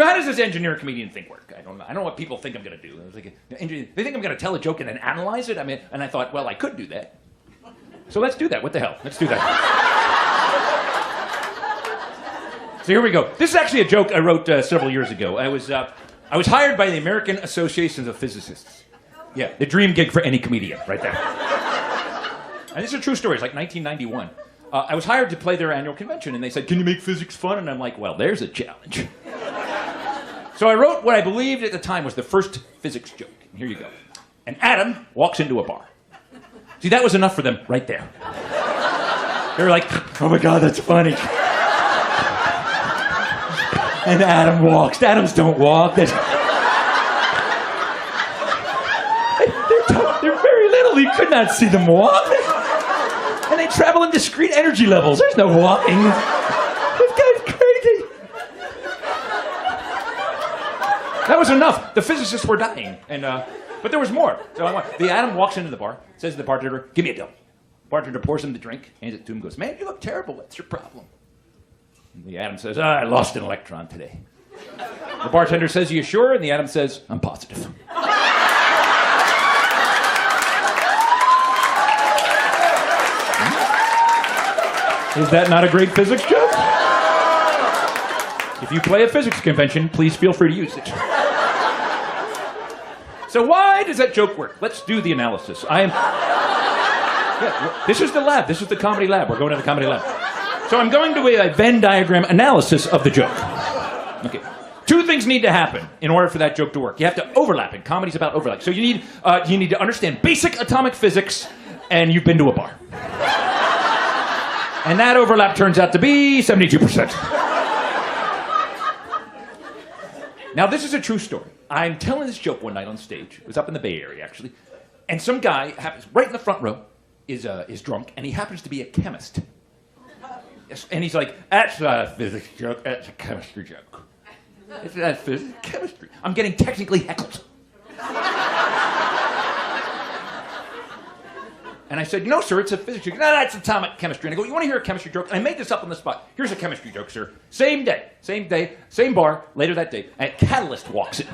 How does this engineer comedian thing work? I don't know. I don't know what people think I'm going to do. I was like, they think I'm going to tell a joke and then analyze it? And I thought, well, I could do that. So let's do that. What the hell? Let's do that. So here we go. This is actually a joke I wrote several years ago. I was hired by the American Association of Physicists. Yeah, the dream gig for any comedian, right there. And this is a true story. It's like 1991. I was hired to play their annual convention, and they said, "Can you make physics fun?" And I'm like, well, there's a challenge. So I wrote what I believed at the time was the first physics joke. And here you go. An atom walks into a bar. See, that was enough for them right there. They were like, "Oh my God, that's funny." An atom walks. Atoms don't walk. They're very little. You could not see them walk. And they travel in discrete energy levels. There's no walking. This guy's crazy. That was enough. The physicists were dying. But there was more. So the atom walks into the bar, says to the bartender, "Give me a double." Bartender pours him the drink, hands it to him, goes, "Man, you look terrible. What's your problem?" And the atom says, "I lost an electron today." The bartender says, "Are you sure?" And the atom says, "I'm positive." Is that not a great physics joke? If you play a physics convention, please feel free to use it. So why does that joke work? Let's do the analysis. This is the lab. This is the comedy lab. We're going to the comedy lab. So I'm going to a Venn diagram analysis of the joke. Okay. Two things need to happen in order for that joke to work. You have to overlap it. Comedy's about overlap. So you need to understand basic atomic physics, and you've been to a bar. And that overlap turns out to be 72%. Now, this is a true story. I'm telling this joke one night on stage. It was up in the Bay Area, actually. And some guy happens, right in the front row, is drunk, and he happens to be a chemist. Yes, and he's like, "That's not a physics joke, that's a chemistry joke." It's not physics, chemistry. I'm getting technically heckled. And I said, "No, sir, it's a physics joke." "No, that's atomic chemistry." And I go, "You want to hear a chemistry joke?" And I made this up on the spot. "Here's a chemistry joke, sir. Same day, same bar, later that day, a catalyst walks in.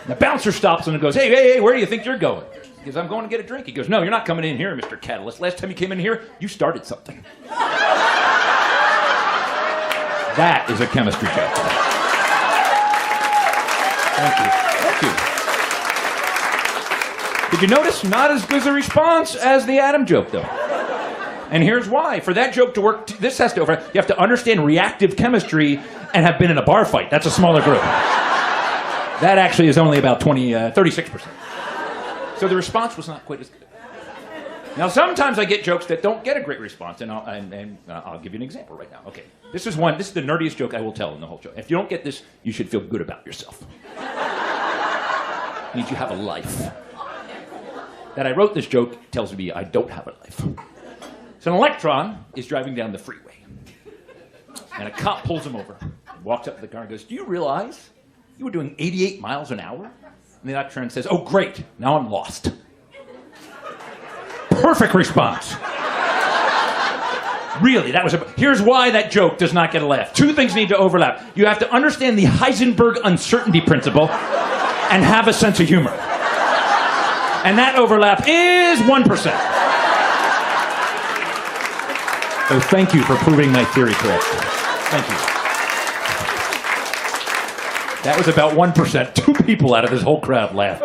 The bouncer stops him and goes, hey, where do you think you're going?" He goes, "I'm going to get a drink." He goes, "No, you're not coming in here, Mr. Catalyst. Last time you came in here, you started something." That is a chemistry joke. Thank you. Did you notice? Not as good a response as the atom joke, though. And here's why. For that joke to work, this has to over. You have to understand reactive chemistry and have been in a bar fight. That's a smaller group. That actually is only about 36%. So the response was not quite as good. Now, sometimes I get jokes that don't get a great response, and I'll give you an example right now. Okay, this is the nerdiest joke I will tell in the whole show. If you don't get this, you should feel good about yourself. It means you have a life. That I wrote this joke tells me I don't have a life. So an electron is driving down the freeway, and a cop pulls him over, walks up to the car and goes, "Do you realize you were doing 88 miles an hour?" And the electron says, "Oh, great, now I'm lost." Perfect response. Really, here's why that joke does not get a laugh. Two things need to overlap. You have to understand the Heisenberg uncertainty principle and have a sense of humor. And that overlap is 1%. So thank you for proving my theory correct. Thank you. That was about 1%. 2 people out of this whole crowd laughed.